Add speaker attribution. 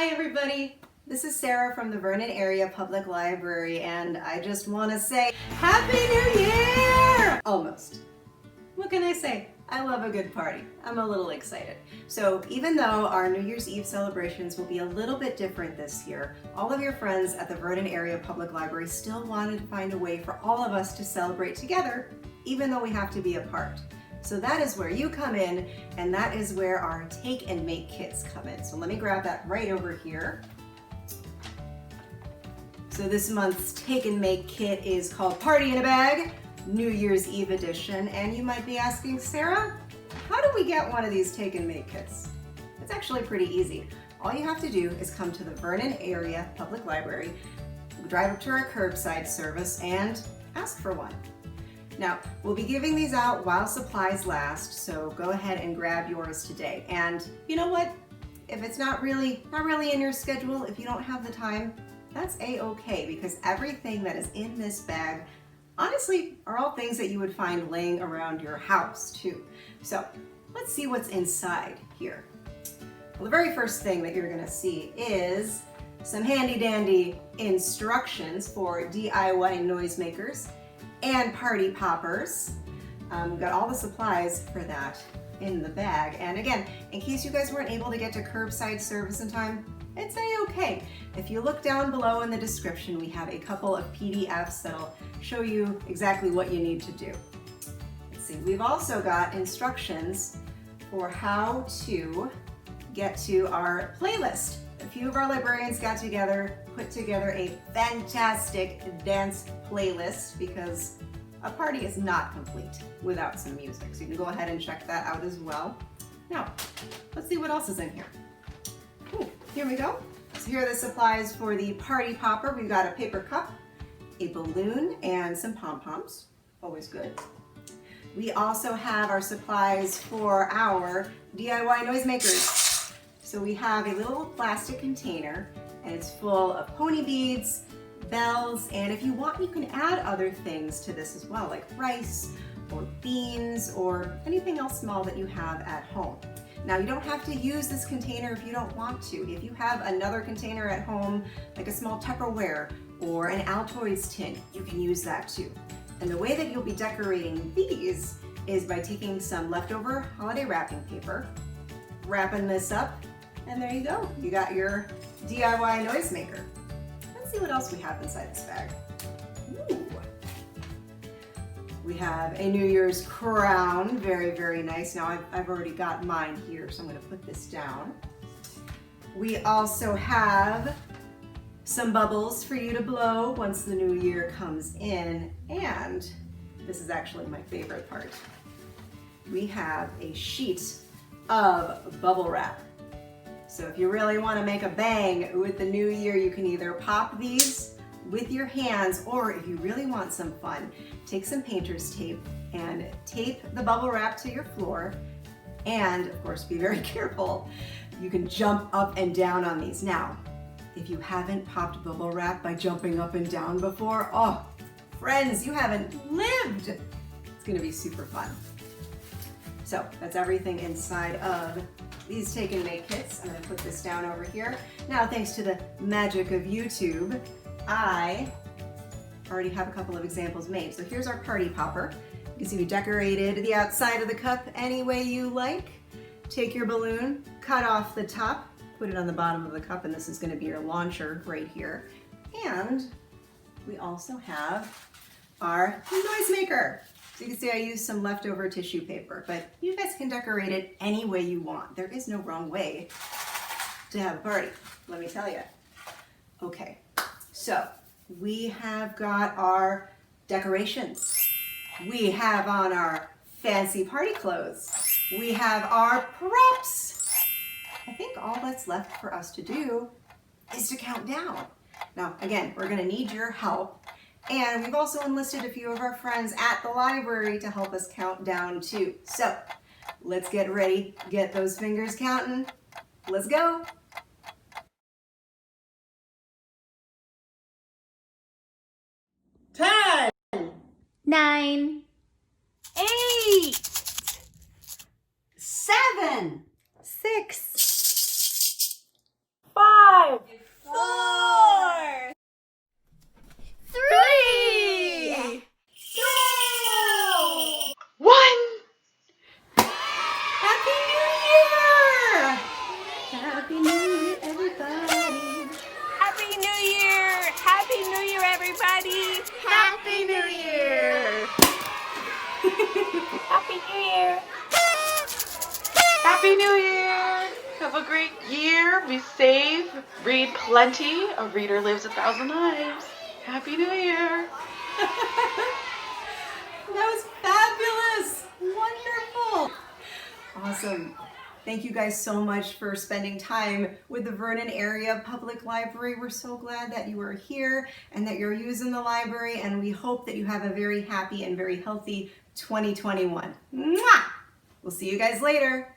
Speaker 1: Hi everybody, this is Sarah from the Vernon Area Public Library and I just want to say Happy New Year! Almost. What can I say? I love a good party. I'm a little excited. So even though our New Year's Eve celebrations will be a little bit different this year, all of your friends at the Vernon Area Public Library still wanted to find a way for all of us to celebrate together, even though we have to be apart. So that is where you come in, and that is where our take and make kits come in. So let me grab that right over here. So this month's take and make kit is called Party in a Bag, New Year's Eve edition. And you might be asking, Sarah, how do we get one of these take and make kits? It's actually pretty easy. All you have to do is come to the Vernon Area Public Library, drive up to our curbside service and ask for one. Now, we'll be giving these out while supplies last, so go ahead and grab yours today. And you know what? If it's not really in your schedule, if you don't have the time, that's a-okay, because everything that is in this bag, honestly, are all things that you would find laying around your house too. So let's see what's inside here. Well, the very first thing that you're gonna see is some handy dandy instructions for DIY noisemakers and party poppers. We've got all the supplies for that in the bag. And again, in case you guys weren't able to get to curbside service in time, it's a-okay. If you look down below in the description, we have a couple of PDFs that'll show you exactly what you need to do. Let's see, we've also got instructions for how to get to our playlist. A few of our librarians got together, put together a fantastic dance playlist because a party is not complete without some music. So you can go ahead and check that out as well. Now, let's see what else is in here. Ooh, here we go. So here are the supplies for the party popper. We've got a paper cup, a balloon, and some pom-poms. Always good. We also have our supplies for our DIY noisemakers. So we have a little plastic container and it's full of pony beads, bells, and if you want, you can add other things to this as well, like rice or beans or anything else small that you have at home. Now, you don't have to use this container if you don't want to. If you have another container at home, like a small Tupperware or an Altoids tin, you can use that too. And the way that you'll be decorating these is by taking some leftover holiday wrapping paper, wrapping this up, and there you go. You got your DIY noisemaker. Let's see what else we have inside this bag. Ooh. We have a New Year's crown. Very, very nice. Now I've already got mine here, so I'm gonna put this down. We also have some bubbles for you to blow once the new year comes in. And this is actually my favorite part. We have a sheet of bubble wrap. So if you really want to make a bang with the new year, you can either pop these with your hands, or if you really want some fun, take some painter's tape and tape the bubble wrap to your floor. And of course, be very careful. You can jump up and down on these. Now, if you haven't popped bubble wrap by jumping up and down before, oh, friends, you haven't lived. It's gonna be super fun. So that's everything inside of these take and make kits. I'm gonna put this down over here. Now, thanks to the magic of YouTube, I already have a couple of examples made. So here's our party popper. You can see we decorated the outside of the cup any way you like. Take your balloon, cut off the top, put it on the bottom of the cup, and this is gonna be your launcher right here. And we also have our noisemaker. So you can see I used some leftover tissue paper, but you guys can decorate it any way you want. There is no wrong way to have a party, let me tell you. Okay, so we have got our decorations. We have on our fancy party clothes. We have our props. I think all that's left for us to do is to count down. Now, again, we're gonna need your help. And we've also enlisted a few of our friends at the library to help us count down too. So let's get ready, get those fingers counting. Let's go.
Speaker 2: 10,
Speaker 3: 9,
Speaker 2: 8, 7,
Speaker 3: 6,
Speaker 2: 5, Happy New Year.
Speaker 4: Happy New Year! Have a great year. Be safe. Read plenty. A reader lives 1,000 lives. Happy New Year!
Speaker 1: That was fabulous! Wonderful! Awesome. Thank you guys so much for spending time with the Vernon Area Public Library. We're so glad that you are here and that you're using the library, and we hope that you have a very happy and very healthy 2021. Mwah! We'll see you guys later.